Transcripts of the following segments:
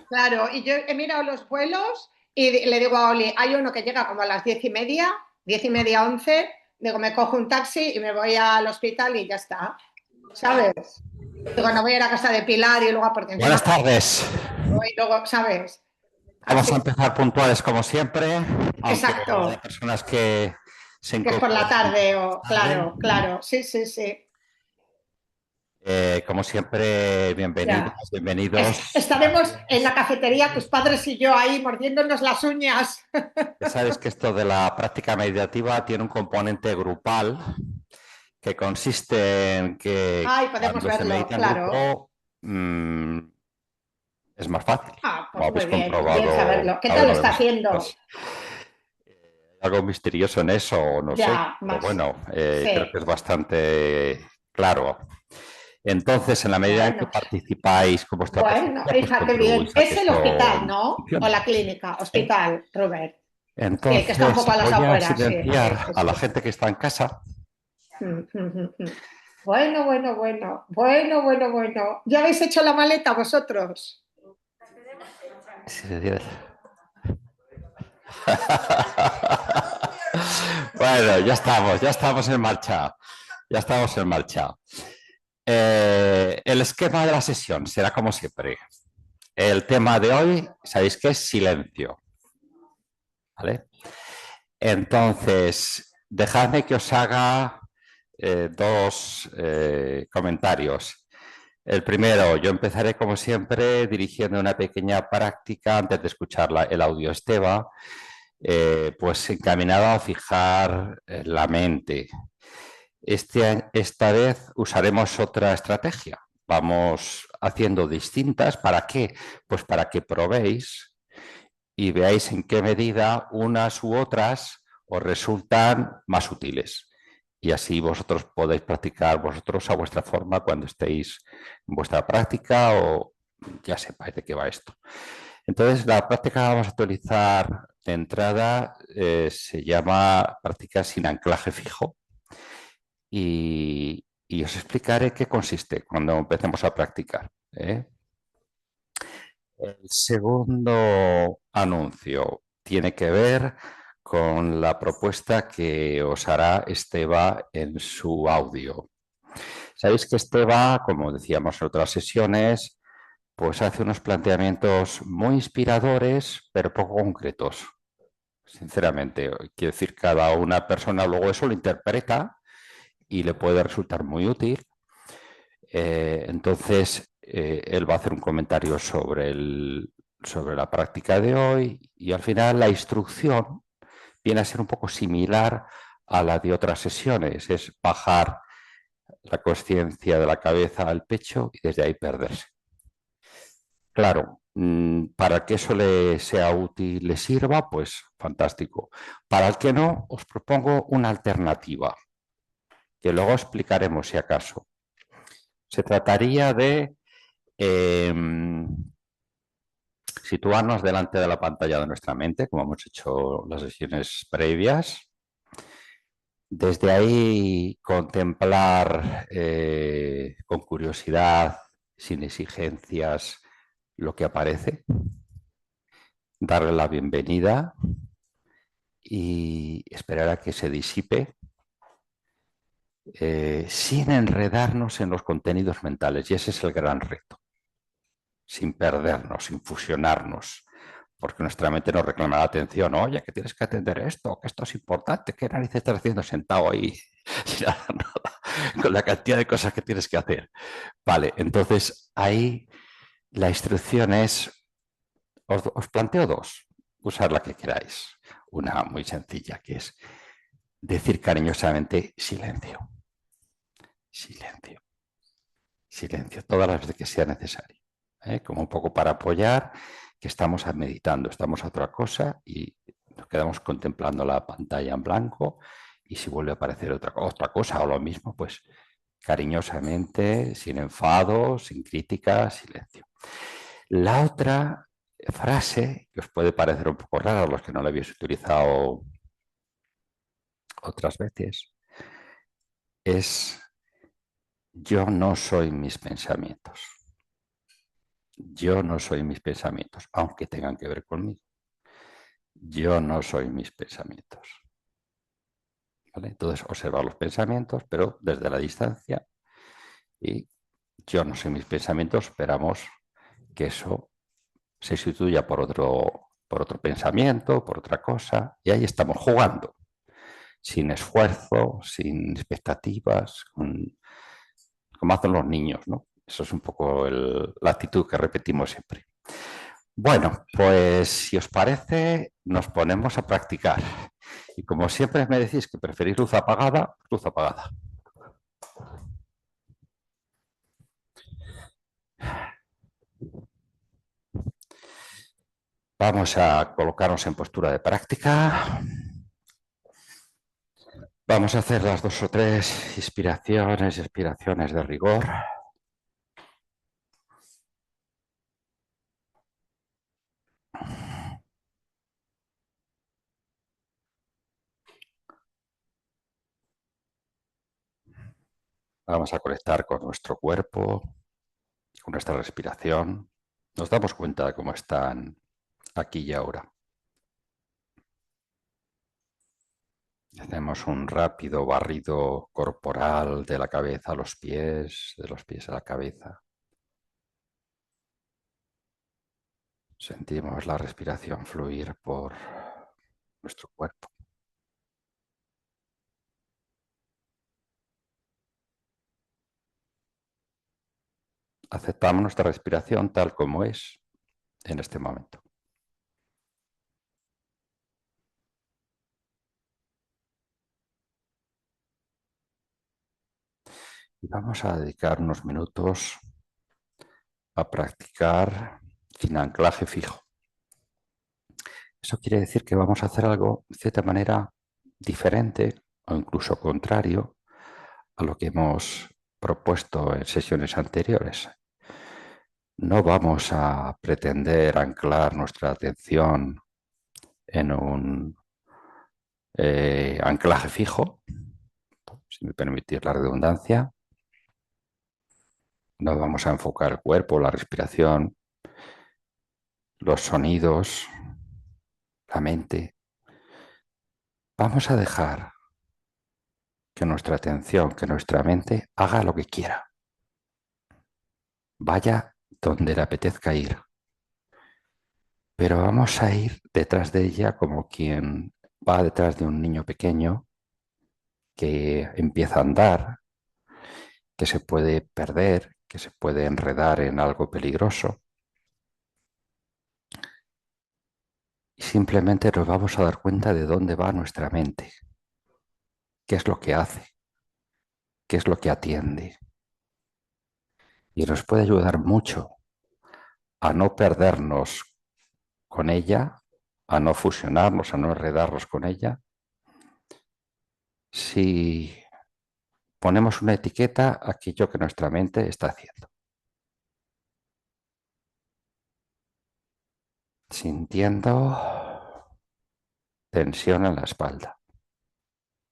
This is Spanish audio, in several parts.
Claro, y yo he mirado los vuelos y le digo a Oli, hay uno que llega como a las 10:30, 10:30, 11, digo, me cojo un taxi y me voy al hospital y ya está, ¿sabes? Digo, no voy a ir a casa de Pilar y luego, porque encima, Buenas tardes. y luego, ¿sabes? Vamos Así, a empezar puntuales como siempre, aunque hay exacto, personas que se que es por la incorporan tarde, o tarde. claro, claro, sí, sí, sí, Como siempre, bienvenidos, ya. bienvenidos. Estaremos en la cafetería, tus padres y yo ahí mordiéndonos las uñas. Ya sabéis que esto de la práctica meditativa tiene un componente grupal que consiste en que Ay, podemos cuando se verlo, medita en claro. grupo es más fácil, Ah, como pues muy habéis bien, bien comprobado saberlo. ¿Qué cada tal lo uno de está haciendo? vosotros. Algo misterioso en eso, o no sé, Ya, pero más. bueno, creo Sí. que es bastante claro. Entonces, en la medida en que Bueno, participáis con vuestra bueno, presencia, pues hija, qué bien. contribuís a que Es el esto hospital, ¿no? O funcione. la clínica, ¿Eh? hospital, Robert. Sí, el que está un Entonces, poco a las voy a afueras, sí, sí, silenciar sí, a la sí. gente que está en casa. Bueno, bueno, bueno, bueno, bueno, bueno. ¿Ya habéis hecho la maleta vosotros? Bueno, ya estamos en marcha. Ya estamos en marcha. El esquema de la sesión será como siempre. El tema de hoy, sabéis que es silencio, ¿vale? Entonces, dejadme que os haga dos comentarios. El primero, yo empezaré como siempre dirigiendo una pequeña práctica antes de escuchar el audio Esteba, pues encaminada a fijar la mente. Esta vez usaremos otra estrategia. Vamos haciendo distintas. ¿Para qué? Pues para que probéis y veáis en qué medida unas u otras os resultan más útiles. Y así vosotros podéis practicar vosotros a vuestra forma cuando estéis en vuestra práctica o ya sepáis de qué va esto. Entonces, la práctica que vamos a utilizar de entrada se llama práctica sin anclaje fijo y os explicaré qué consiste cuando empecemos a practicar. El segundo anuncio tiene que ver con la propuesta que os hará Esteba en su audio. Sabéis que Esteba, como decíamos en otras sesiones, pues hace unos planteamientos muy inspiradores, pero poco concretos. Sinceramente, quiero decir, cada una persona luego eso lo interpreta y le puede resultar muy útil. Entonces, él va a hacer un comentario sobre la práctica de hoy y al final la instrucción viene a ser un poco similar a la de otras sesiones, es bajar la conciencia de la cabeza al pecho y desde ahí perderse. Claro, para que eso le sea útil, le sirva, pues fantástico. Para el que no, os propongo una alternativa, que luego explicaremos si acaso. Se trataría de eh, situarnos delante de la pantalla de nuestra mente, como hemos hecho las sesiones previas. Desde ahí contemplar con curiosidad, sin exigencias, lo que aparece, darle la bienvenida y esperar a que se disipe sin enredarnos en los contenidos mentales. Y ese es el gran reto, sin perdernos, sin fusionarnos, porque nuestra mente nos reclama la atención. Oye, que tienes que atender esto, que esto es importante, ¿qué narices estás haciendo sentado ahí? Con la cantidad de cosas que tienes que hacer. Vale, entonces ahí la instrucción es, os planteo dos, usar la que queráis. Una muy sencilla, que es decir cariñosamente silencio, silencio, silencio, todas las veces que sea necesario. Como un poco para apoyar que estamos meditando, estamos a otra cosa y nos quedamos contemplando la pantalla en blanco y si vuelve a aparecer otra cosa o lo mismo, pues cariñosamente, sin enfado, sin crítica, silencio. La otra frase, que os puede parecer un poco rara a los que no la habéis utilizado otras veces, es yo no soy mis pensamientos. Yo no soy mis pensamientos, aunque tengan que ver conmigo. Yo no soy mis pensamientos. ¿Vale? Entonces, observar los pensamientos, pero desde la distancia. Y yo no soy mis pensamientos, esperamos que eso se sustituya por otro pensamiento, por otra cosa, y ahí estamos jugando, sin esfuerzo, sin expectativas, como hacen los niños, ¿no? Eso es un poco la actitud que repetimos siempre. Bueno, pues si os parece, nos ponemos a practicar. Y como siempre me decís que preferís luz apagada, luz apagada. Vamos a colocarnos en postura de práctica. Vamos a hacer las 2 o 3 inspiraciones y expiraciones de rigor. Vamos a conectar con nuestro cuerpo, con nuestra respiración. Nos damos cuenta de cómo están aquí y ahora. Hacemos un rápido barrido corporal de la cabeza a los pies, de los pies a la cabeza. Sentimos la respiración fluir por nuestro cuerpo. Aceptamos nuestra respiración tal como es en este momento. Y vamos a dedicar unos minutos a practicar sin anclaje fijo. Eso quiere decir que vamos a hacer algo de cierta manera diferente o incluso contrario a lo que hemos propuesto en sesiones anteriores. No vamos a pretender anclar nuestra atención en un anclaje fijo, si me permitís la redundancia. No vamos a enfocar el cuerpo, la respiración, los sonidos, la mente. Vamos a dejar que nuestra atención, que nuestra mente haga lo que quiera. Vaya donde le apetezca ir. Pero vamos a ir detrás de ella como quien va detrás de un niño pequeño que empieza a andar, que se puede perder, que se puede enredar en algo peligroso. Y simplemente nos vamos a dar cuenta de dónde va nuestra mente, qué es lo que hace, qué es lo que atiende. Y nos puede ayudar mucho a no perdernos con ella, a no fusionarnos, a no enredarnos con ella, si ponemos una etiqueta a aquello que nuestra mente está haciendo. Sintiendo tensión en la espalda,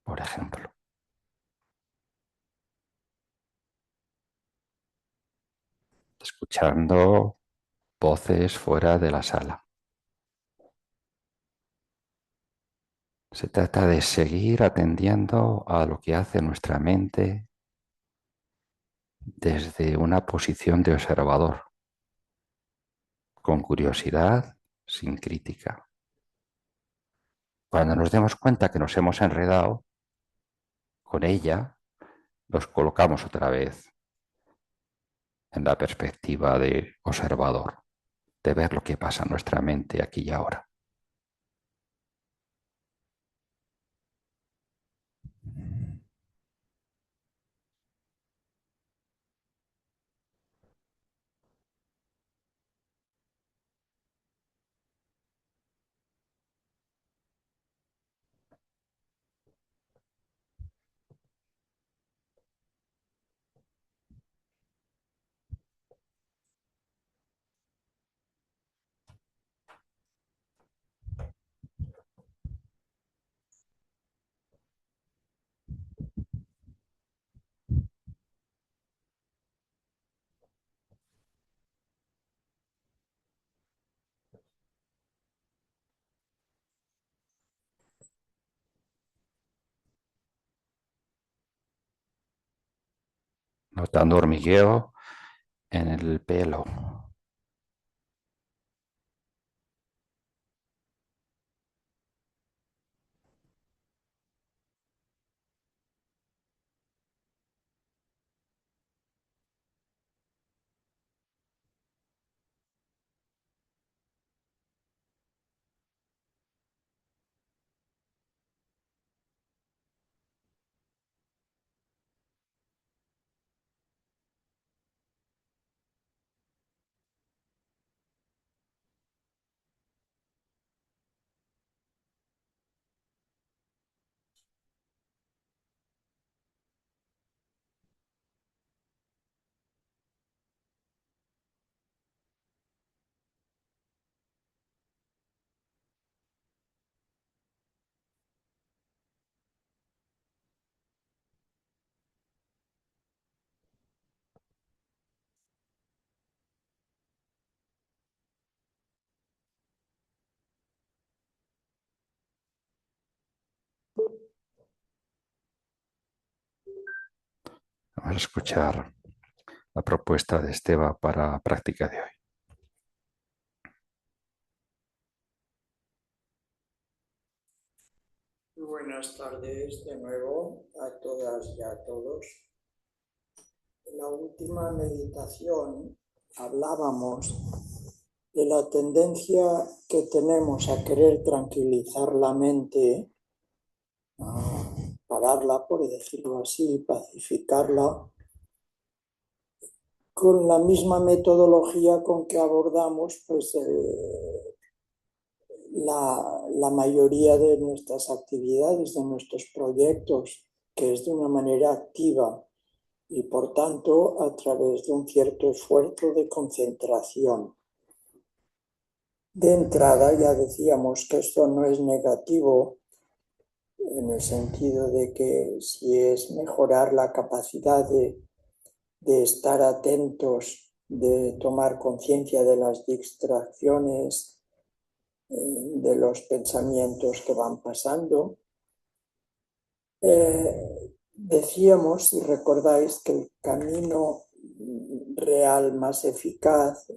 por ejemplo. Escuchando voces fuera de la sala. Se trata de seguir atendiendo a lo que hace nuestra mente desde una posición de observador, con curiosidad, sin crítica. Cuando nos demos cuenta que nos hemos enredado con ella, nos colocamos otra vez en la perspectiva de observador, de ver lo que pasa en nuestra mente aquí y ahora. notando hormigueo en el pelo. Vamos a escuchar la propuesta de Esteba para la práctica de hoy. Buenas tardes de nuevo a todas y a todos. En la última meditación hablábamos de la tendencia que tenemos a querer tranquilizar la mente, a pararla, por decirlo así, pacificarla, con la misma metodología con que abordamos la mayoría de nuestras actividades, de nuestros proyectos, que es de una manera activa y por tanto a través de un cierto esfuerzo de concentración. De entrada ya decíamos que esto no es negativo en el sentido de que si es mejorar la capacidad de estar atentos, de tomar conciencia de las distracciones, de los pensamientos que van pasando. Decíamos, si recordáis, que el camino real más eficaz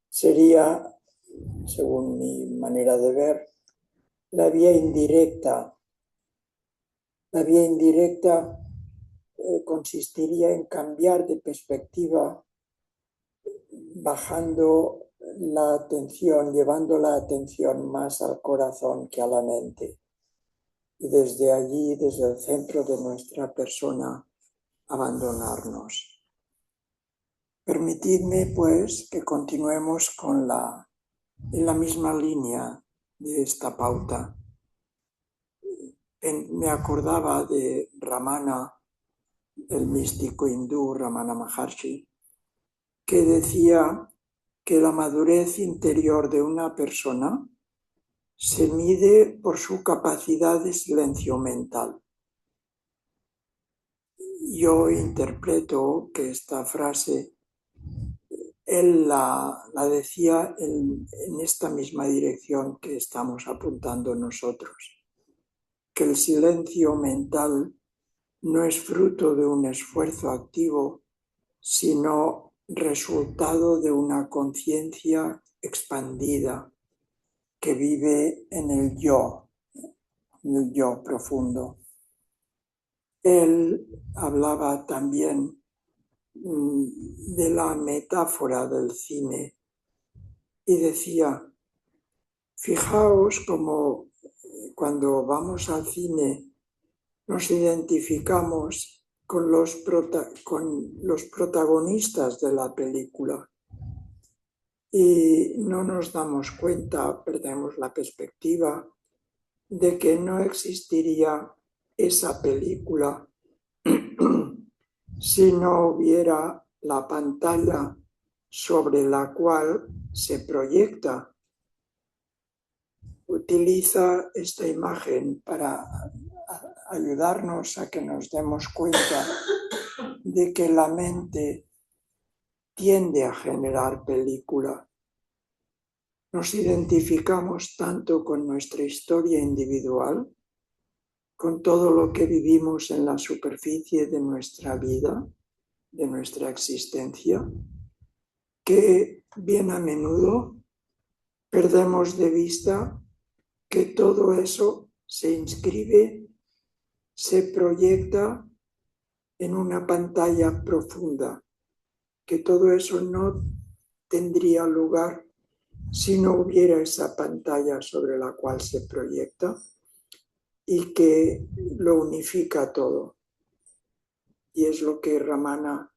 sería, según mi manera de ver, la vía indirecta. La vía indirecta consistiría en cambiar de perspectiva, bajando la atención, llevando la atención más al corazón que a la mente. Y desde allí, desde el centro de nuestra persona, abandonarnos. Permitidme, pues, que continuemos en la misma línea de esta pauta. Me acordaba de Ramana, el místico hindú Ramana Maharshi, que decía que la madurez interior de una persona se mide por su capacidad de silencio mental. Yo interpreto que esta frase él la decía en esta misma dirección que estamos apuntando nosotros, que el silencio mental no es fruto de un esfuerzo activo, sino resultado de una conciencia expandida que vive en el yo profundo. Él hablaba también de la metáfora del cine y decía, fijaos como cuando vamos al cine nos identificamos con los protagonistas de la película y no nos damos cuenta, perdemos la perspectiva de que no existiría esa película si no hubiera la pantalla sobre la cual se proyecta. Utiliza esta imagen para ayudarnos a que nos demos cuenta de que la mente tiende a generar película. Nos identificamos tanto con nuestra historia individual, con todo lo que vivimos en la superficie de nuestra vida, de nuestra existencia, que bien a menudo perdemos de vista que todo eso se inscribe, se proyecta en una pantalla profunda, que todo eso no tendría lugar si no hubiera esa pantalla sobre la cual se proyecta y que lo unifica todo. Y es lo que Ramana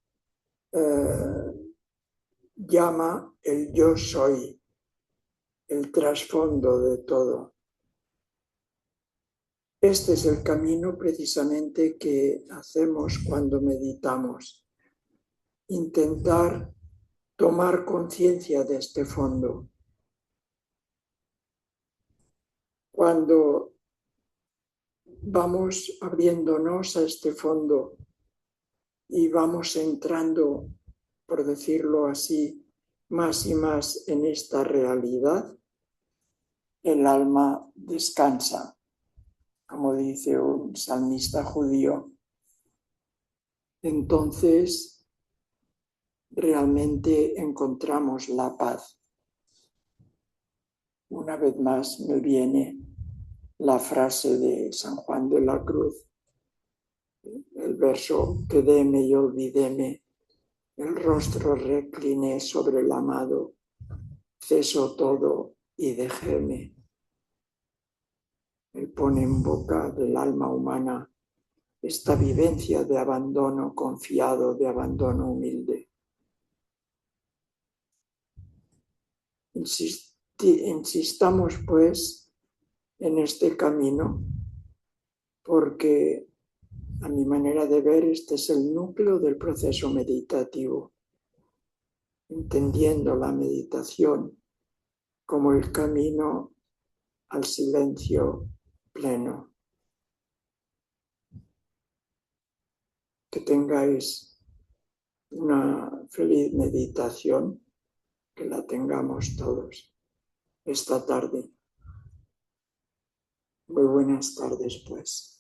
llama el yo soy, el trasfondo de todo. Este es el camino precisamente que hacemos cuando meditamos. Intentar tomar conciencia de este fondo. Cuando vamos abriéndonos a este fondo y vamos entrando, por decirlo así, más y más en esta realidad, el alma descansa. Como dice un salmista judío, entonces realmente encontramos la paz. Una vez más me viene la frase de San Juan de la Cruz, el verso quedéme y olvidéme, el rostro recliné sobre el amado, ceso todo y dejéme. Él pone en boca del alma humana esta vivencia de abandono confiado, de abandono humilde. Insistamos pues en este camino porque a mi manera de ver este es el núcleo del proceso meditativo, entendiendo la meditación como el camino al silencio pleno. Que tengáis una feliz meditación, que la tengamos todos esta tarde. Muy buenas tardes, pues.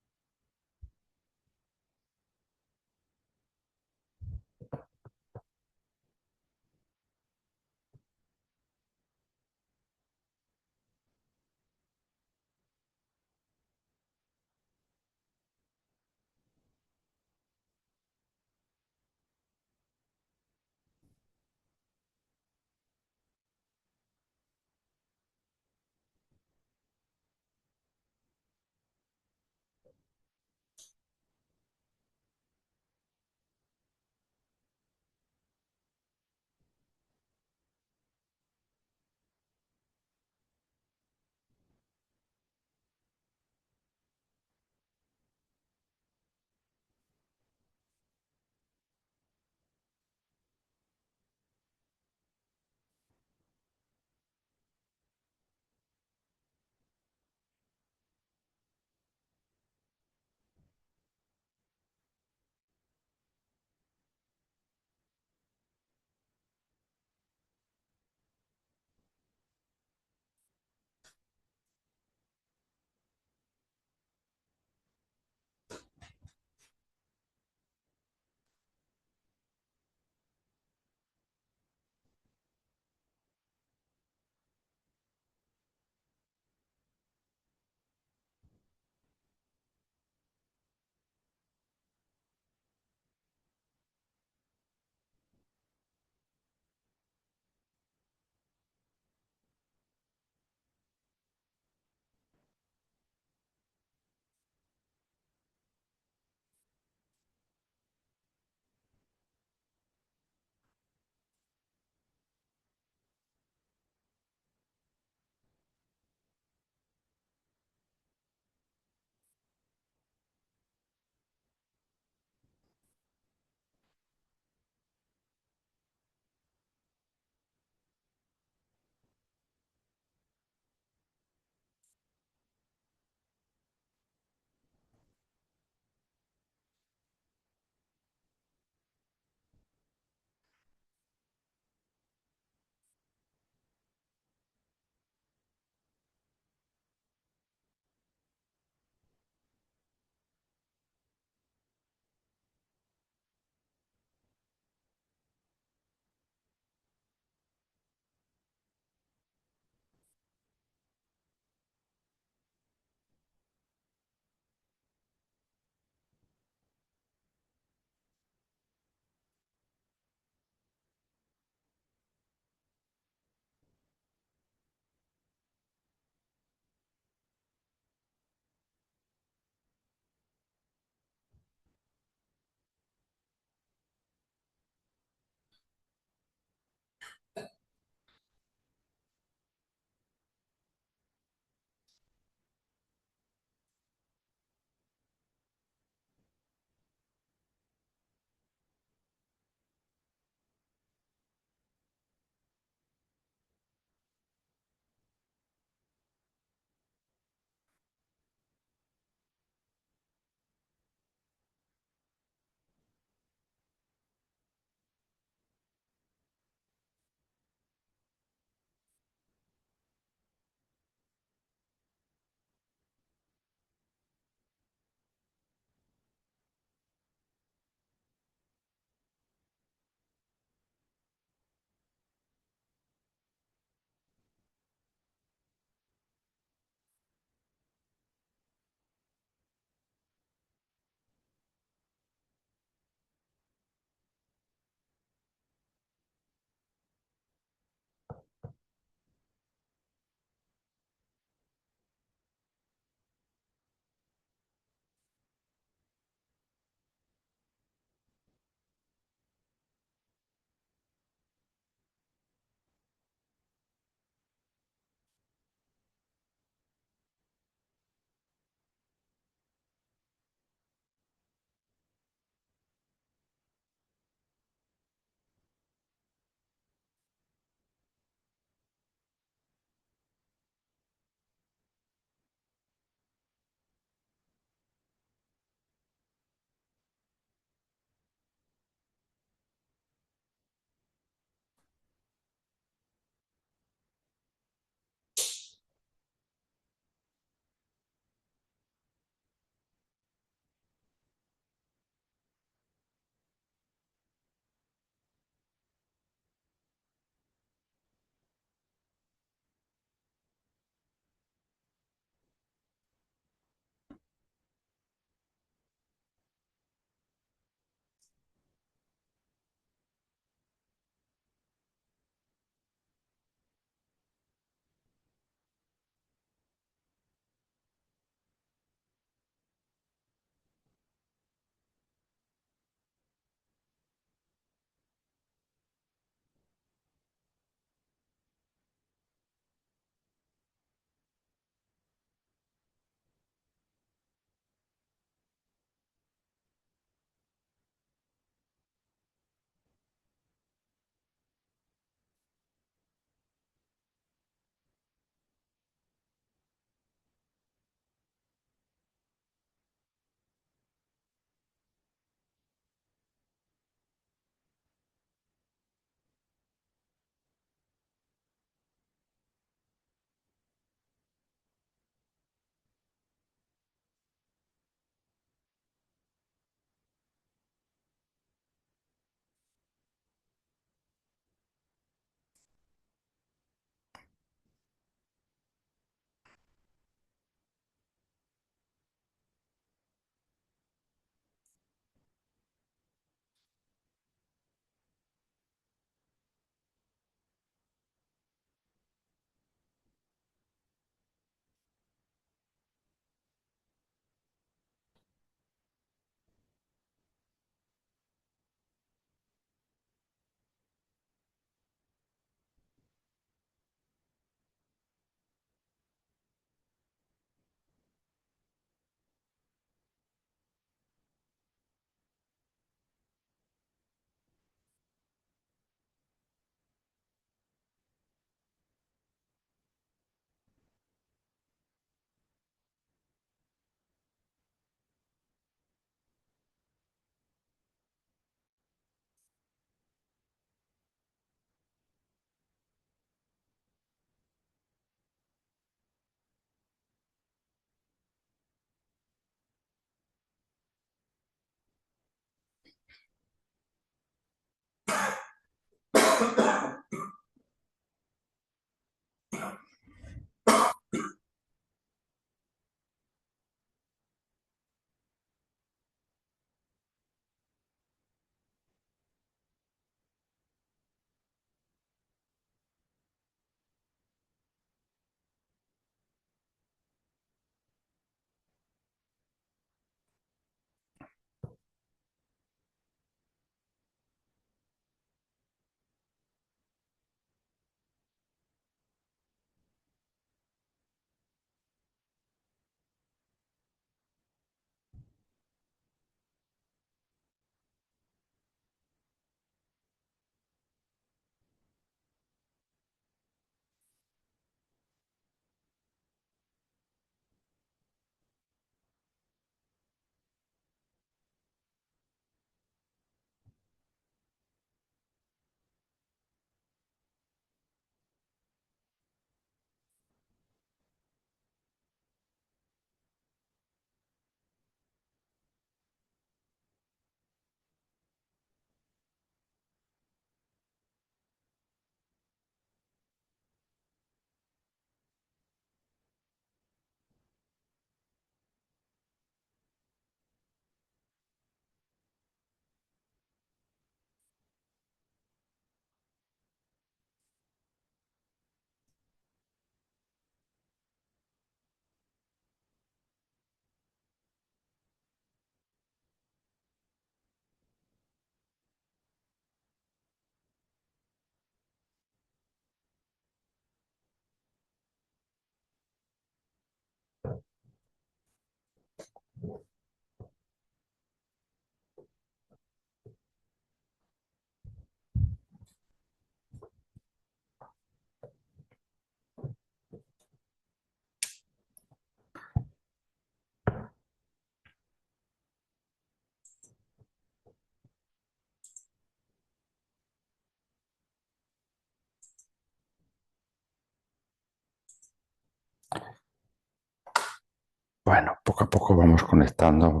Bueno, poco a poco vamos conectando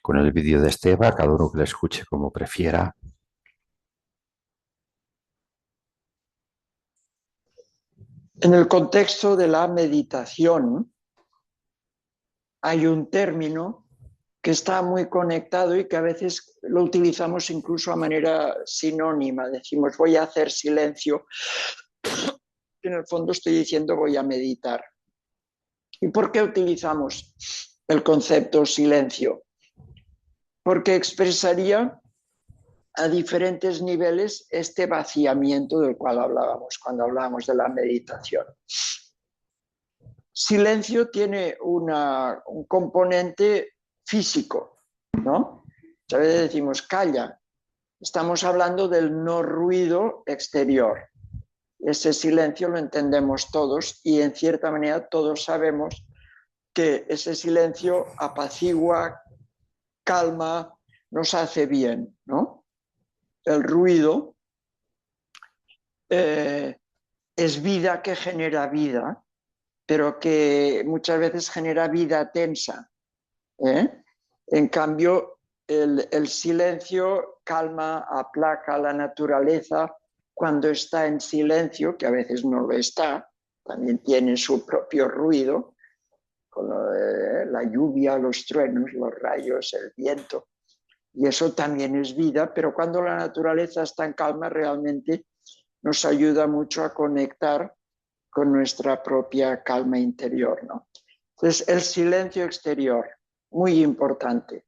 con el vídeo de Esteba, cada uno que le escuche como prefiera. En el contexto de la meditación hay un término que está muy conectado y que a veces lo utilizamos incluso a manera sinónima. Decimos, voy a hacer silencio. En el fondo estoy diciendo, voy a meditar. ¿Y por qué utilizamos el concepto silencio? Porque expresaría a diferentes niveles este vaciamiento del cual hablábamos cuando hablábamos de la meditación. Silencio tiene un componente físico, ¿no? A veces decimos calla, estamos hablando del no ruido exterior. Ese silencio lo entendemos todos y en cierta manera todos sabemos que ese silencio apacigua, calma, nos hace bien, ¿no? El ruido es vida que genera vida, pero que muchas veces genera vida tensa. En cambio, el silencio calma, aplaca la naturaleza cuando está en silencio, que a veces no lo está, también tiene su propio ruido, con la lluvia, los truenos, los rayos, el viento, y eso también es vida, pero cuando la naturaleza está en calma realmente nos ayuda mucho a conectar con nuestra propia calma interior, ¿no? Entonces, el silencio exterior, muy importante,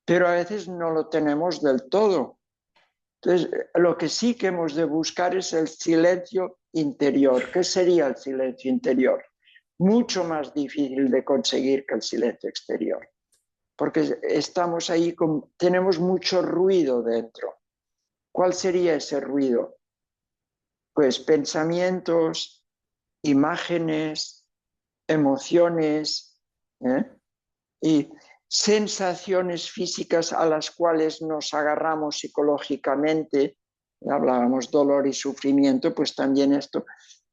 pero a veces no lo tenemos del todo. Entonces, lo que sí que hemos de buscar es el silencio interior. ¿Qué sería el silencio interior? Mucho más difícil de conseguir que el silencio exterior, porque estamos ahí, tenemos mucho ruido dentro. ¿Cuál sería ese ruido? Pues pensamientos, imágenes, emociones, y sensaciones físicas a las cuales nos agarramos psicológicamente. Hablábamos dolor y sufrimiento, pues también esto,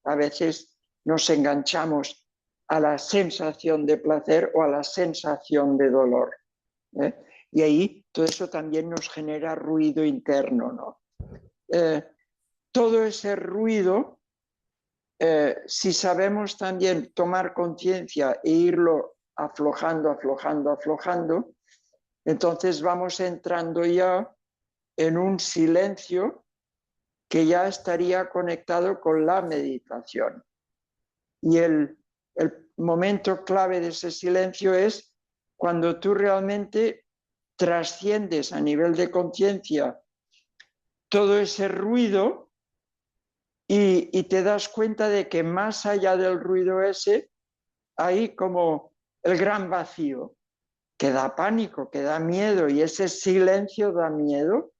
a veces nos enganchamos a la sensación de placer o a la sensación de dolor. Y ahí todo eso también nos genera ruido interno, ¿no? Todo ese ruido, si sabemos también tomar conciencia e irlo aflojando, aflojando, aflojando, entonces vamos entrando ya en un silencio que ya estaría conectado con la meditación. Y el momento clave de ese silencio es cuando tú realmente trasciendes a nivel de conciencia todo ese ruido y te das cuenta de que más allá del ruido ese hay como el gran vacío, que da pánico, que da miedo, y ese silencio da miedo,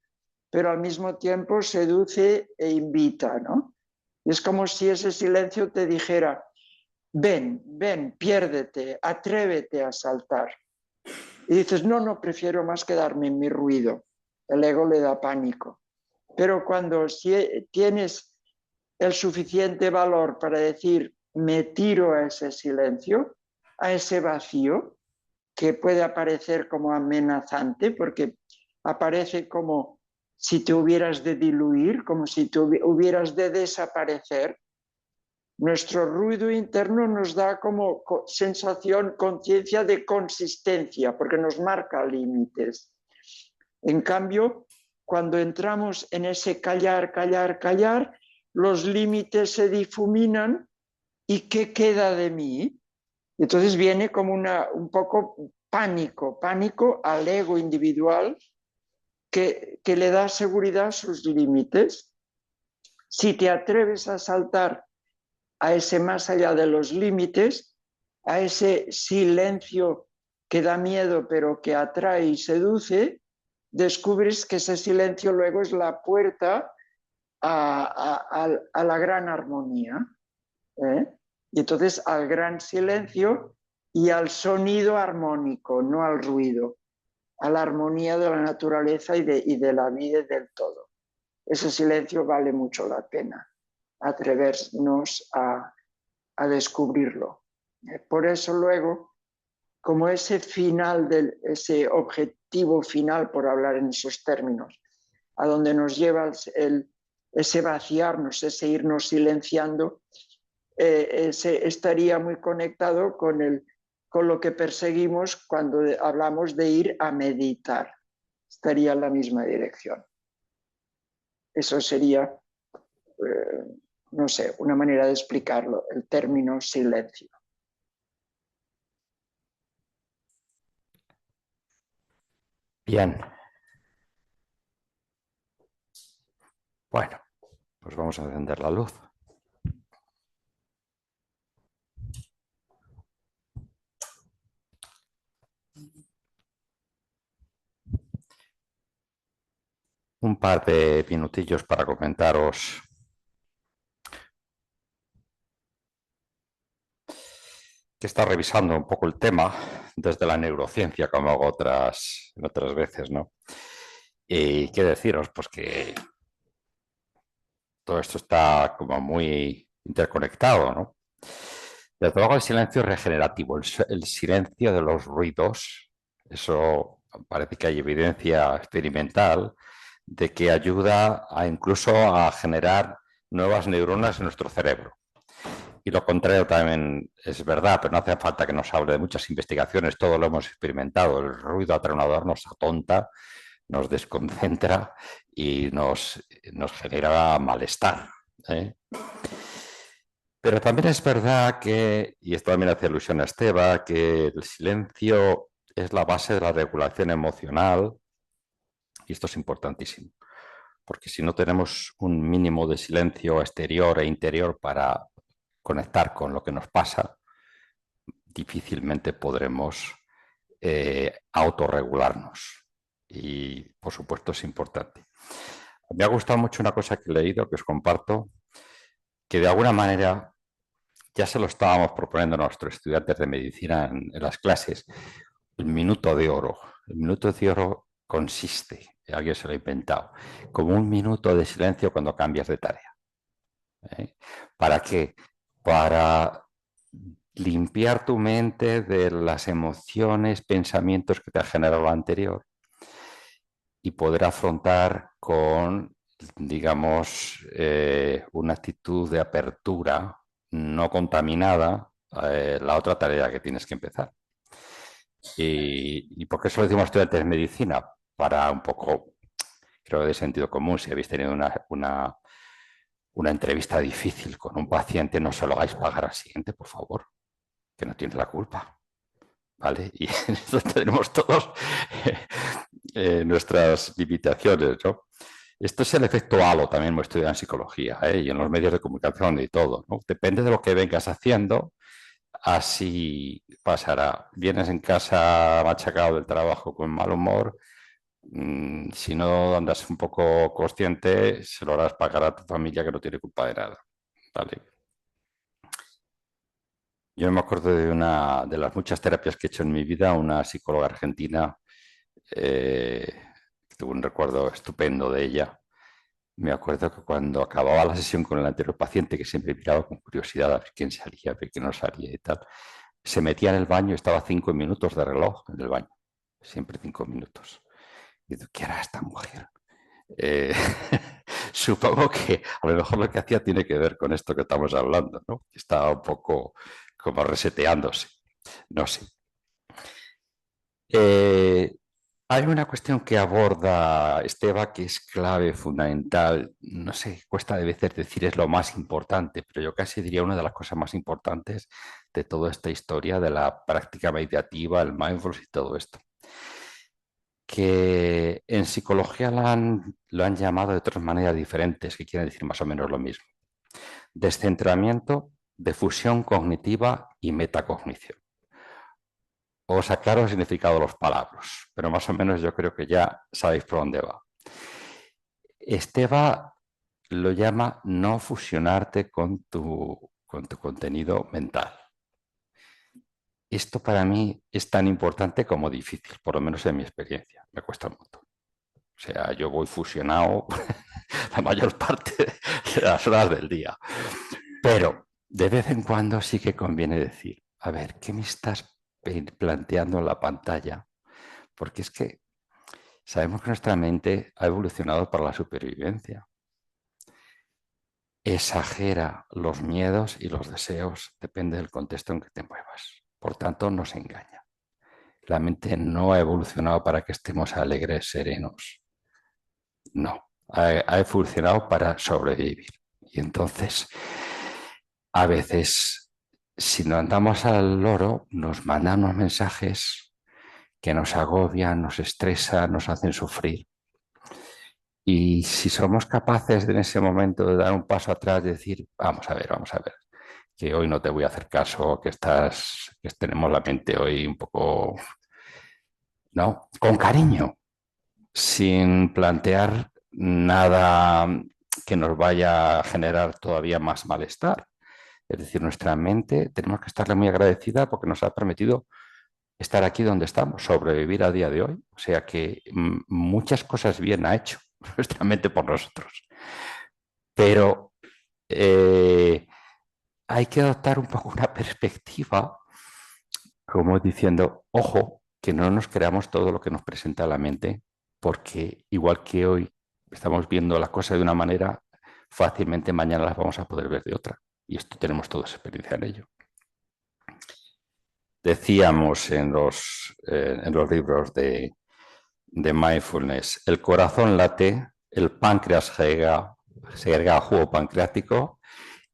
pero al mismo tiempo seduce e invita, ¿no? Y es como si ese silencio te dijera, ven, ven, piérdete, atrévete a saltar. Y dices, no, no, prefiero más quedarme en mi ruido. El ego le da pánico. Pero cuando tienes el suficiente valor para decir, me tiro a ese silencio, a ese vacío, que puede aparecer como amenazante, porque aparece como si te hubieras de diluir, como si te hubieras de desaparecer. Nuestro ruido interno nos da como sensación, conciencia de consistencia, porque nos marca límites. En cambio, cuando entramos en ese callar, callar, callar, los límites se difuminan y ¿qué queda de mí? Entonces viene como un poco pánico al ego individual que le da seguridad a sus límites. Si te atreves a saltar a ese más allá de los límites, a ese silencio que da miedo pero que atrae y seduce, descubres que ese silencio luego es la puerta a la gran armonía. Y entonces al gran silencio y al sonido armónico, no al ruido, a la armonía de la naturaleza y de la vida y del todo. Ese silencio vale mucho la pena, atrevernos a descubrirlo. Por eso luego como ese final, ese objetivo final, por hablar en esos términos, a donde nos lleva ese vaciarnos, ese irnos silenciando, estaría muy conectado con lo que perseguimos cuando hablamos de ir a meditar. Estaría en la misma dirección. Eso sería, no sé, una manera de explicarlo, el término silencio. Bien. Bueno, pues vamos a encender la luz. Un par de minutillos para comentaros que está revisando un poco el tema desde la neurociencia, como hago otras veces, ¿no? Y qué deciros, pues que todo esto está como muy interconectado, ¿no? Desde luego el silencio regenerativo, el silencio de los ruidos, eso parece que hay evidencia experimental de que ayuda incluso a generar nuevas neuronas en nuestro cerebro. Y lo contrario también es verdad, pero no hace falta que nos hable de muchas investigaciones, todo lo hemos experimentado. El ruido atronador nos atonta, nos desconcentra y nos genera malestar, ¿eh? Pero también es verdad que, y esto también hace alusión a Esteba, que el silencio es la base de la regulación emocional, y esto es importantísimo, porque si no tenemos un mínimo de silencio exterior e interior para conectar con lo que nos pasa, difícilmente podremos autorregularnos. Y, por supuesto, es importante. Me ha gustado mucho una cosa que he leído, que os comparto, que de alguna manera ya se lo estábamos proponiendo a nuestros estudiantes de medicina en las clases, el minuto de oro. El minuto de oro consiste, alguien se lo ha inventado, como un minuto de silencio cuando cambias de tarea. ¿Para qué? Para limpiar tu mente de las emociones, pensamientos que te ha generado lo anterior y poder afrontar con, digamos, una actitud de apertura no contaminada la otra tarea que tienes que empezar. ¿Y por qué eso lo decimos estudiantes de medicina? Para un poco, creo, de sentido común, si habéis tenido una entrevista difícil con un paciente, no se lo hagáis pagar al siguiente, por favor, que no tiene la culpa, ¿vale? Y en esto tenemos todos nuestras limitaciones, ¿no? Esto es el efecto halo, también hemos estudiado en psicología, y en los medios de comunicación y todo, ¿no? Depende de lo que vengas haciendo, así pasará. Vienes en casa machacado del trabajo con mal humor, si no andas un poco consciente, se lo harás pagar a tu familia que no tiene culpa de nada, ¿vale? Yo me acuerdo de una de las muchas terapias que he hecho en mi vida, una psicóloga argentina, tuve un recuerdo estupendo de ella. Me acuerdo que cuando acababa la sesión con el anterior paciente, que siempre miraba con curiosidad a ver quién salía, a ver quién no salía y tal, se metía en el baño y estaba 5 minutos de reloj en el baño, siempre 5 minutos. Y digo, ¿qué hará esta mujer? Supongo que a lo mejor lo que hacía tiene que ver con esto que estamos hablando, ¿no? Estaba un poco como reseteándose, no sé. Hay una cuestión que aborda Esteba que es clave, fundamental, no sé, cuesta de veces decir es lo más importante, pero yo casi diría una de las cosas más importantes de toda esta historia de la práctica meditativa, el mindfulness y todo esto, que en psicología lo han llamado de otras maneras diferentes, que quieren decir más o menos lo mismo. Descentramiento, difusión cognitiva y metacognición. Os aclaro el significado de los palabras, pero más o menos yo creo que ya sabéis por dónde va. Esteba lo llama no fusionarte con tu contenido mental. Esto para mí es tan importante como difícil, por lo menos en mi experiencia. Me cuesta mucho. O sea, yo voy fusionado la mayor parte de las horas del día. Pero de vez en cuando sí que conviene decir, a ver, ¿qué me estás planteando en la pantalla, porque es que sabemos que nuestra mente ha evolucionado para la supervivencia. Exagera los miedos y los deseos, depende del contexto en que te muevas. Por tanto, nos engaña. La mente no ha evolucionado para que estemos alegres, serenos. No, ha evolucionado para sobrevivir. Y entonces, a veces, si no andamos al loro, nos mandan unos mensajes que nos agobian, nos estresan, nos hacen sufrir. Y si somos capaces de, en ese momento de dar un paso atrás y decir, vamos a ver, que hoy no te voy a hacer caso, que tenemos la mente hoy un poco, ¿no? Con cariño, sin plantear nada que nos vaya a generar todavía más malestar. Es decir, nuestra mente tenemos que estarle muy agradecida porque nos ha permitido estar aquí donde estamos, sobrevivir a día de hoy. O sea que muchas cosas bien ha hecho nuestra mente por nosotros. Pero hay que adoptar un poco una perspectiva, como diciendo, ojo, que no nos creamos todo lo que nos presenta la mente, porque igual que hoy estamos viendo las cosas de una manera, fácilmente mañana las vamos a poder ver de otra. Y esto tenemos toda experiencia en ello. Decíamos en los libros de mindfulness, el corazón late, el páncreas segrega jugo pancreático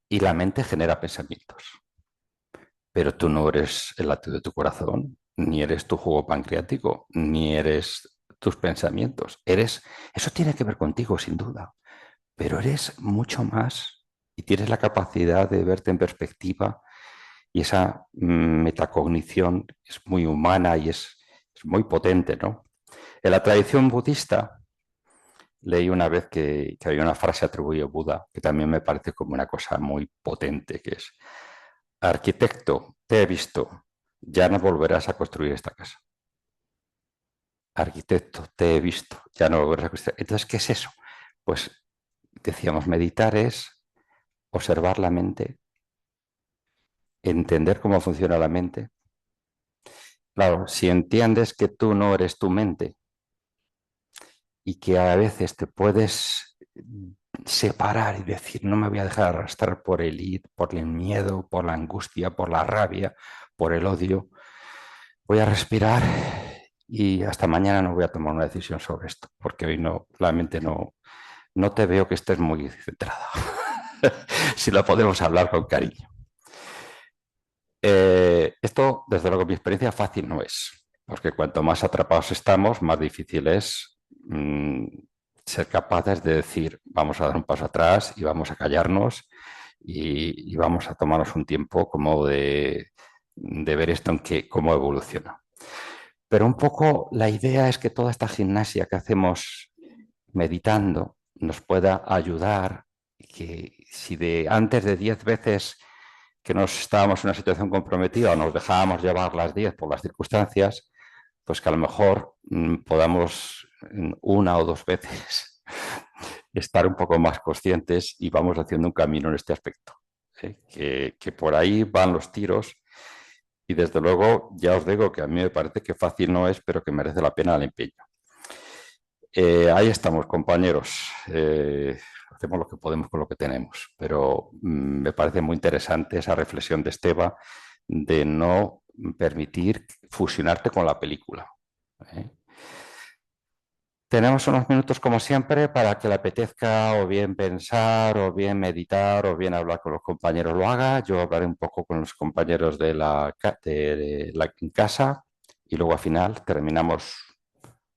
y la mente genera pensamientos. Pero tú no eres el latido de tu corazón, ni eres tu jugo pancreático, ni eres tus pensamientos. Eso tiene que ver contigo, sin duda, pero eres mucho más y tienes la capacidad de verte en perspectiva. Y esa metacognición es muy humana y es muy potente, ¿no? En la tradición budista leí una vez que había una frase atribuida a Buda que también me parece como una cosa muy potente, que es: arquitecto, te he visto, ya no volverás a construir esta casa. Arquitecto, te he visto, ya no volverás a construir. Entonces, ¿qué es eso? Pues decíamos, meditar es observar la mente, entender cómo funciona la mente. Claro, si entiendes que tú no eres tu mente y que a veces te puedes separar y decir, no me voy a dejar arrastrar por el miedo, por la angustia, por la rabia, por el odio, voy a respirar y hasta mañana no voy a tomar una decisión sobre esto, porque hoy la mente no te veo que estés muy centrada. Si lo podemos hablar con cariño. Esto, desde luego, mi experiencia fácil no es, porque cuanto más atrapados estamos, más difícil es ser capaces de decir, vamos a dar un paso atrás y vamos a callarnos y vamos a tomarnos un tiempo como de ver esto cómo evoluciona. Pero un poco la idea es que toda esta gimnasia que hacemos meditando nos pueda ayudar, que si antes de 10 veces que nos estábamos en una situación comprometida o nos dejábamos llevar las 10 por las circunstancias, pues que a lo mejor podamos una o dos veces estar un poco más conscientes y vamos haciendo un camino en este aspecto. Que por ahí van los tiros y desde luego ya os digo que a mí me parece que fácil no es, pero que merece la pena el empeño. Ahí estamos, compañeros. Hacemos lo que podemos con lo que tenemos, pero me parece muy interesante esa reflexión de Esteba de no permitir fusionarte con la película. Tenemos unos minutos, como siempre, para que le apetezca o bien pensar, o bien meditar, o bien hablar con los compañeros, lo haga. Yo hablaré un poco con los compañeros de la casa y luego al final terminamos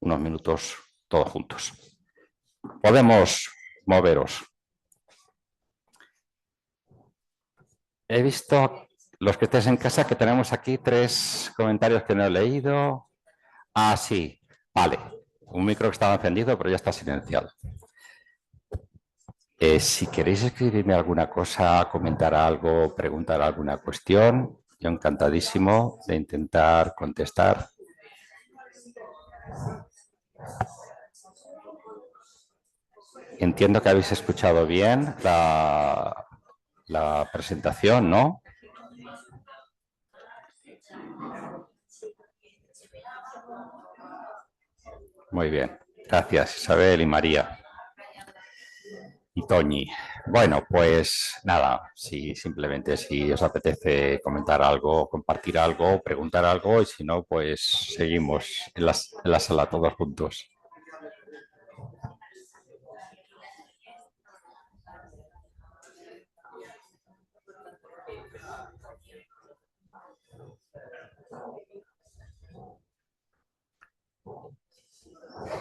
unos minutos todos juntos. Podemos moveros. He visto, los que estéis en casa, que tenemos aquí 3 comentarios que no he leído. Ah, sí, vale. Un micro que estaba encendido, pero ya está silenciado. Si queréis escribirme alguna cosa, comentar algo, preguntar alguna cuestión, yo encantadísimo de intentar contestar. Entiendo que habéis escuchado bien la presentación, ¿no? Muy bien. Gracias, Isabel y María. Y Toñi. Bueno, pues nada, simplemente si os apetece comentar algo, compartir algo, preguntar algo, y si no, pues seguimos en la sala todos juntos.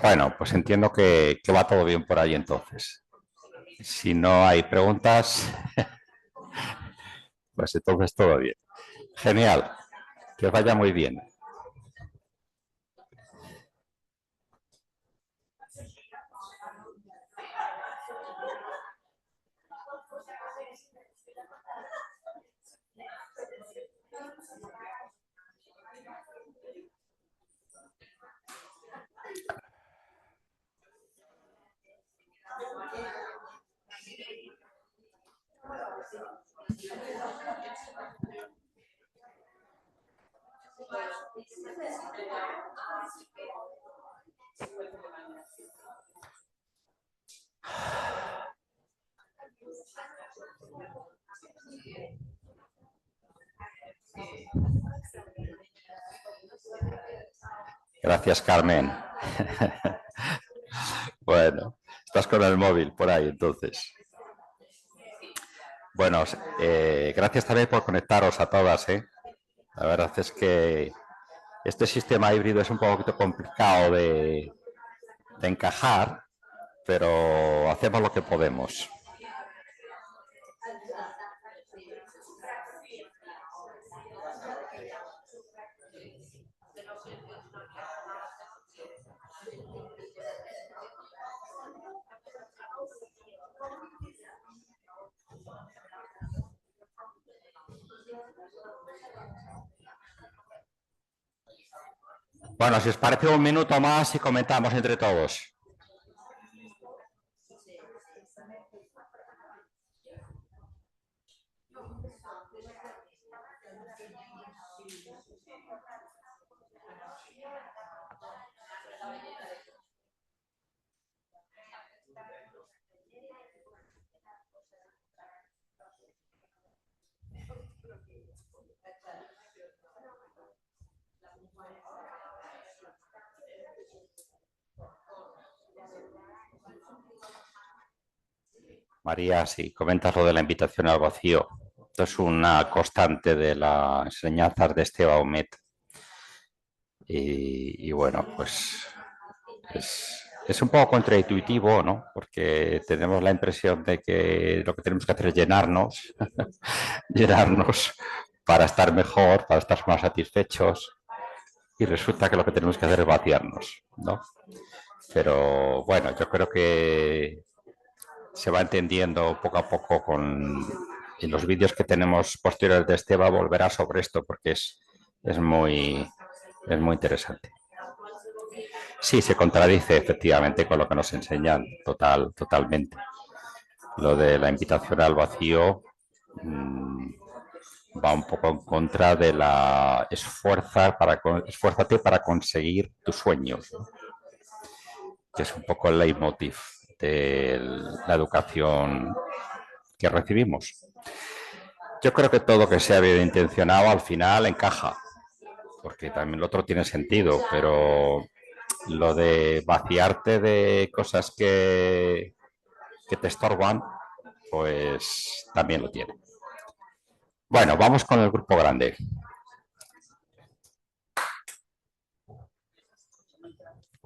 Bueno, pues entiendo que va todo bien por ahí entonces. Si no hay preguntas, pues entonces todo bien. Genial, que os vaya muy bien. Gracias, Carmen. Bueno, estás con el móvil por ahí entonces. Bueno, gracias también por conectaros a todas. La verdad es que este sistema híbrido es un poquito complicado de encajar, pero hacemos lo que podemos. Bueno, si os parece un minuto más y comentamos entre todos. María, si comentas lo de la invitación al vacío. Esto es una constante de las enseñanzas de Esteban Omet. Y bueno, pues es un poco contraintuitivo, ¿no? Porque tenemos la impresión de que lo que tenemos que hacer es llenarnos, llenarnos para estar mejor, para estar más satisfechos. Y resulta que lo que tenemos que hacer es vaciarnos, ¿no? Pero bueno, yo creo que se va entendiendo poco a poco en los vídeos que tenemos posteriores de Esteba, volverá sobre esto porque es muy interesante. Sí, se contradice efectivamente con lo que nos enseñan totalmente. Lo de la invitación al vacío va un poco en contra de la esfuérzate para conseguir tus sueños, ¿no? Que es un poco el leitmotiv de la educación que recibimos. Yo creo que todo que sea bien intencionado al final encaja, porque también lo otro tiene sentido, pero lo de vaciarte de cosas que te estorban, pues también lo tiene. Bueno, vamos con el grupo grande.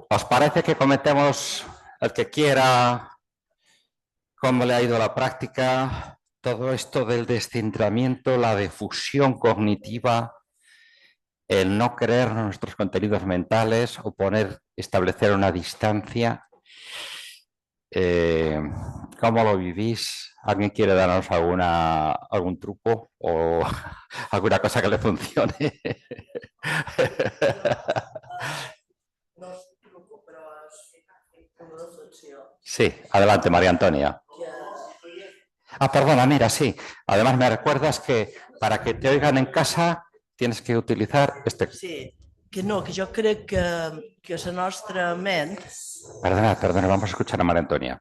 ¿Os parece que comentemos, el que quiera, cómo le ha ido la práctica, todo esto del descentramiento, la difusión cognitiva, el no creer nuestros contenidos mentales o establecer una distancia? ¿Cómo lo vivís? ¿Alguien quiere darnos algún truco o alguna cosa que le funcione? Sí, adelante, María Antonia. Perdona, mira, sí. Además me recuerdas que para que te oigan en casa tienes que utilizar este... Sí, que no, que jo crec que la nostra ment... Perdona, vamos a escuchar a María Antonia.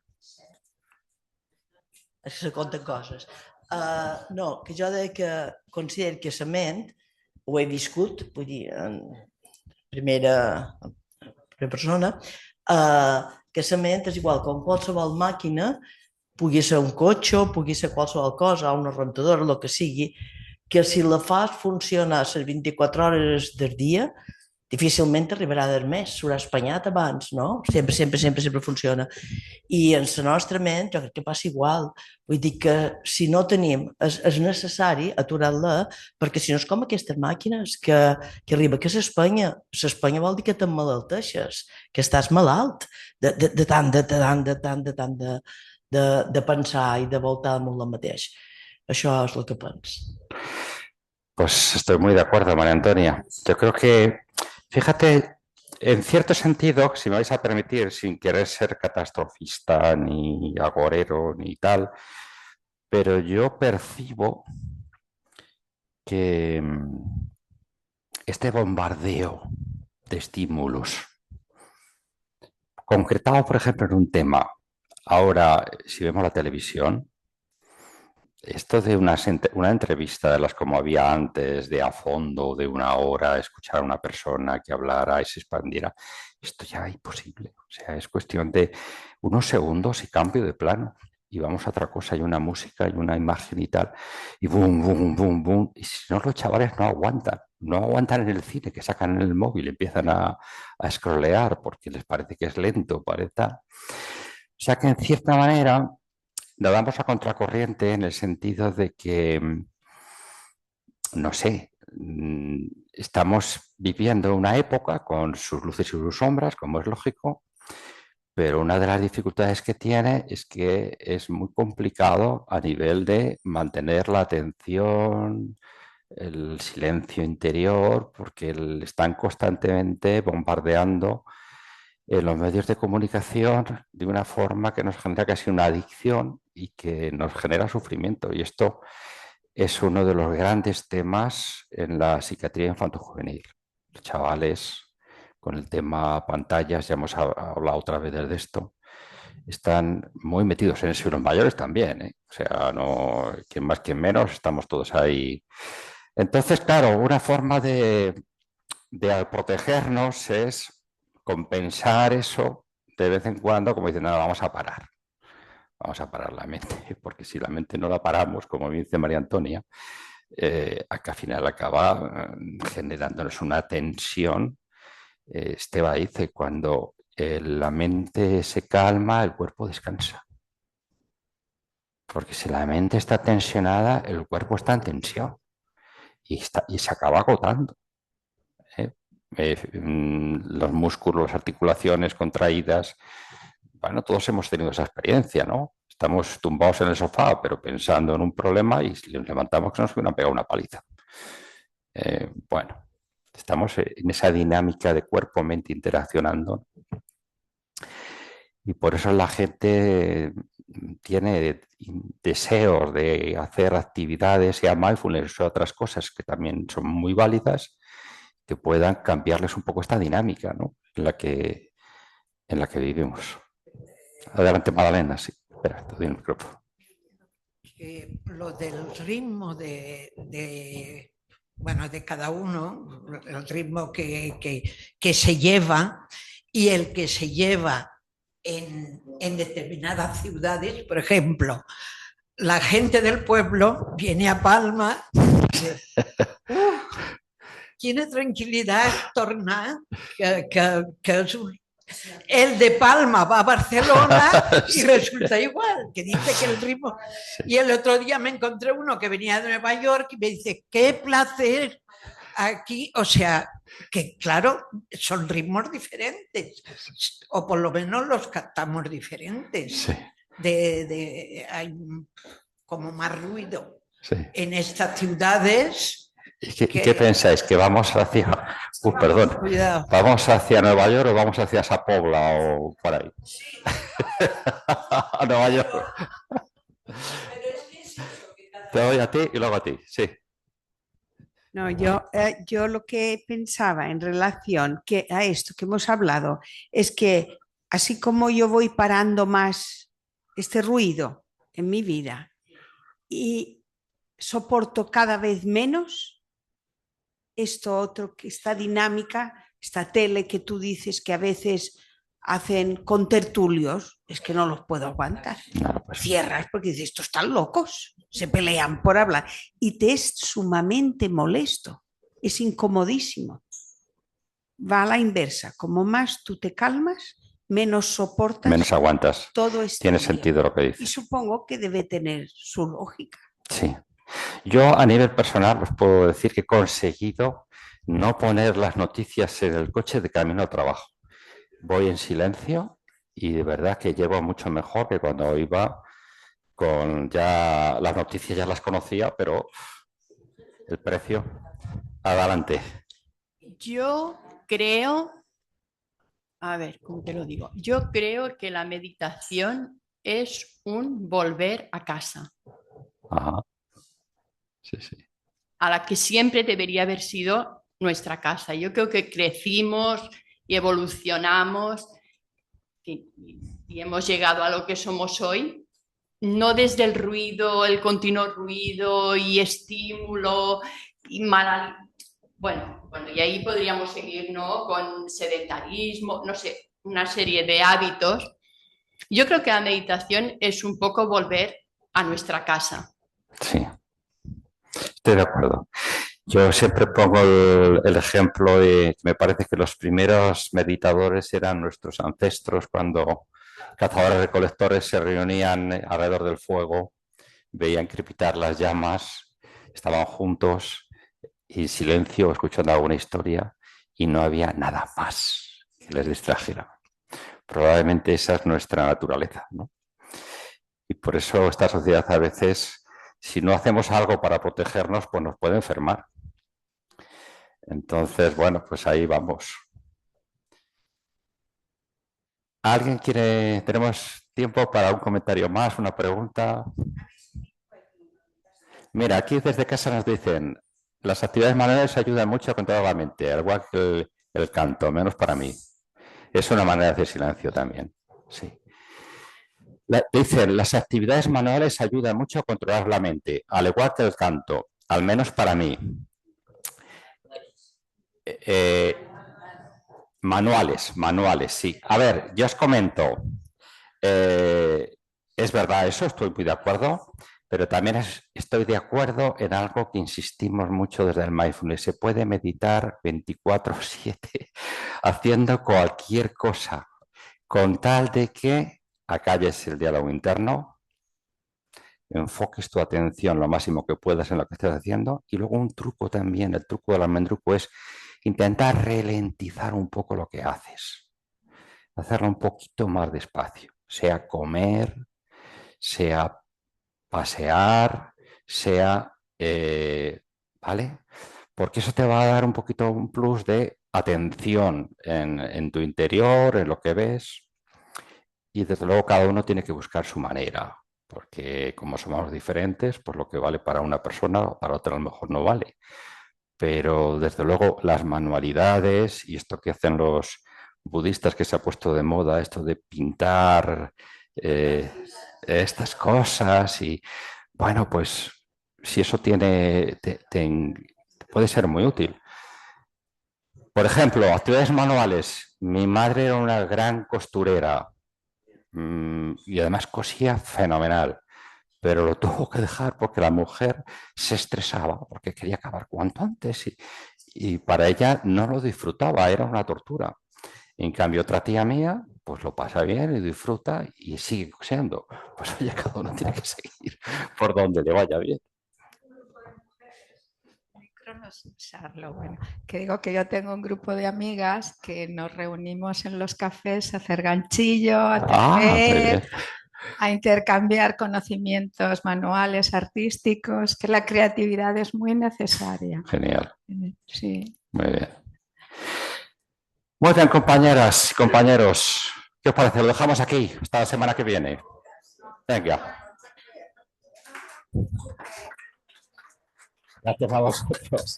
És que se conten coses. No, que jo deia que considero que la ment, ho he viscut, vull dir, en primera persona, que la ment és igual com qualsevol màquina, pugui ser un cotxe, pugui ser qualsevol cosa, una rentadora, el que sigui, que si la fas funcionar les 24 hores del dia, difícilment arribarà a més, s'haurà espanyat abans, no? Sempre funciona. I en la nostra ment jo crec que passa igual. Vull dir que si no tenim, és necessari aturar-la, perquè si no és com aquestes màquines que arriba, que s'espanya vol dir que t'emmalalteixes, que estàs malalt de tant de pensar i de voltar damunt el mateix. Això és el que penso. Pues estoy muy de acuerdo, María Antonia. Yo creo que, fíjate, en cierto sentido, si me vais a permitir, sin querer ser catastrofista, ni agorero, ni tal, pero yo percibo que este bombardeo de estímulos, concretado, por ejemplo, en un tema, ahora, si vemos la televisión, esto de una entrevista de las como había antes, de a fondo, de una hora, escuchar a una persona que hablara y se expandiera, esto ya es imposible. O sea, es cuestión de unos segundos y cambio de plano. Y vamos a otra cosa, hay una música, hay una imagen y tal, y boom, boom, boom, boom. Y si no, los chavales no aguantan en el cine, que sacan el móvil, empiezan a scrollear porque les parece que es lento, parece tal. O sea que en cierta manera lo damos a contracorriente en el sentido de que, no sé, estamos viviendo una época con sus luces y sus sombras, como es lógico, pero una de las dificultades que tiene es que es muy complicado a nivel de mantener la atención, el silencio interior, porque están constantemente bombardeando los medios de comunicación de una forma que nos genera casi una adicción y que nos genera sufrimiento. Y esto es uno de los grandes temas en la psiquiatría infantojuvenil. Los chavales, con el tema pantallas, ya hemos hablado otra vez de esto, están muy metidos en eso y los mayores también, ¿eh? O sea, no, quien más, quien menos, estamos todos ahí. Entonces, claro, una forma de protegernos es compensar eso de vez en cuando, como diciendo, no, vamos a parar la mente, porque si la mente no la paramos, como dice María Antonia, que al final acaba generándonos una tensión. Esteba dice, cuando la mente se calma, el cuerpo descansa. Porque si la mente está tensionada, el cuerpo está en tensión y se acaba agotando. Los músculos, las articulaciones contraídas. Bueno, todos hemos tenido esa experiencia, ¿no? Estamos tumbados en el sofá, pero pensando en un problema y nos levantamos que nos hubieran pegado una paliza. Bueno, estamos en esa dinámica de cuerpo-mente interaccionando. Y por eso la gente tiene deseos de hacer actividades, sea mindfulness o otras cosas que también son muy válidas, que puedan cambiarles un poco esta dinámica, ¿no? en la que vivimos. Adelante, Magdalena, sí. Espera, te doy el micrófono. Lo del ritmo de cada uno, el ritmo que se lleva y el que se lleva en determinadas ciudades. Por ejemplo, la gente del pueblo viene a Palma y dice, quina tranquil·litat tornar, que és un... El de Palma va a Barcelona y resulta igual, que dice que el ritmo... Y el otro día me encontré uno que venía de Nueva York y me dice, qué placer aquí, o sea, que claro, son ritmos diferentes, o por lo menos los captamos diferentes. Sí. Hay como más ruido. Sí. En estas ciudades... ¿Y qué pensáis? ¿Que vamos hacia... perdón. Cuidado. ¿Vamos hacia Nueva York o vamos hacia Sa Pobla o por ahí? Sí. A Nueva York. Te doy a ti y luego a ti, sí. No, yo lo que pensaba en relación a esto que hemos hablado es que así como yo voy parando más este ruido en mi vida y soporto cada vez menos esto otro, que esta dinámica, esta tele que tú dices que a veces hacen contertulios, es que no los puedo aguantar. Claro, pues, Cierras porque dices, estos están locos, se pelean por hablar y te es sumamente molesto, es incomodísimo. Va a la inversa, como más tú te calmas, menos soportas menos aguantas. todo este Tiene lío. sentido lo que Y dices. supongo que debe tener su lógica. Sí. Yo a nivel personal os puedo decir que he conseguido no poner las noticias en el coche de camino al trabajo. Voy en silencio y de verdad que llevo mucho mejor que cuando iba con ya las noticias ya las conocía, pero el precio, adelante. Yo creo, a ver, ¿cómo te lo digo? Yo creo que la meditación es un volver a casa, Ajá. Sí, sí. a la que siempre debería haber sido nuestra casa. Yo creo que crecimos y evolucionamos y hemos llegado a lo que somos hoy, no desde el ruido, el continuo ruido y estímulo y bueno, y ahí podríamos seguir, ¿no? Con sedentarismo, no sé, una serie de hábitos. Yo creo que la meditación es un poco volver a nuestra casa. Sí, estoy de acuerdo. Yo siempre pongo el ejemplo de, me parece que los primeros meditadores eran nuestros ancestros cuando cazadores recolectores se reunían alrededor del fuego, veían crepitar las llamas, estaban juntos y silencio, escuchando alguna historia y no había nada más que les distrajera. Probablemente esa es nuestra naturaleza, ¿no? Y por eso esta sociedad a veces, si no hacemos algo para protegernos, pues nos puede enfermar. Entonces, bueno, pues ahí vamos. ¿Alguien quiere? ¿Tenemos tiempo para un comentario más, una pregunta? Mira, aquí desde casa nos dicen, las actividades manuales ayudan mucho a controlar la mente, al igual que el canto, menos para mí. Es una manera de hacer silencio también, sí. Dicen, las actividades manuales ayudan mucho a controlar la mente, al igual que el canto, al menos para mí. Manuales, sí. A ver, yo os comento, es verdad eso, estoy muy de acuerdo, pero también estoy de acuerdo en algo que insistimos mucho desde el mindfulness. Se puede meditar 24/7 haciendo cualquier cosa, con tal de que acalles el diálogo interno, enfoques tu atención lo máximo que puedas en lo que estés haciendo y luego un truco también, el truco del almendruco es intentar ralentizar un poco lo que haces, hacerlo un poquito más despacio, sea comer, sea pasear, sea, ¿vale? Porque eso te va a dar un poquito un plus de atención en tu interior, en lo que ves y desde luego cada uno tiene que buscar su manera, porque como somos diferentes, pues lo que vale para una persona, para otra a lo mejor no vale. Pero desde luego las manualidades y esto que hacen los budistas que se ha puesto de moda, esto de pintar estas cosas y bueno, pues si eso puede ser muy útil. Por ejemplo, actividades manuales. Mi madre era una gran costurera y además cosía fenomenal, pero lo tuvo que dejar porque la mujer se estresaba porque quería acabar cuanto antes y para ella no lo disfrutaba, era una tortura. En cambio, otra tía mía, pues lo pasa bien y disfruta y sigue cosiendo. Pues oye, cada uno tiene que seguir por donde le vaya bien. Bueno, que digo que yo tengo un grupo de amigas que nos reunimos en los cafés a hacer ganchillo, a tejer, a intercambiar conocimientos manuales, artísticos, que la creatividad es muy necesaria. Genial. Sí. Muy bien. Muy bien, compañeras y compañeros. ¿Qué os parece? Lo dejamos aquí hasta la semana que viene. Venga. Gracias a vosotros.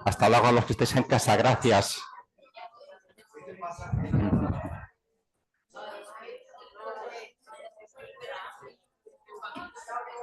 Hasta luego a los que estéis en casa. Gracias.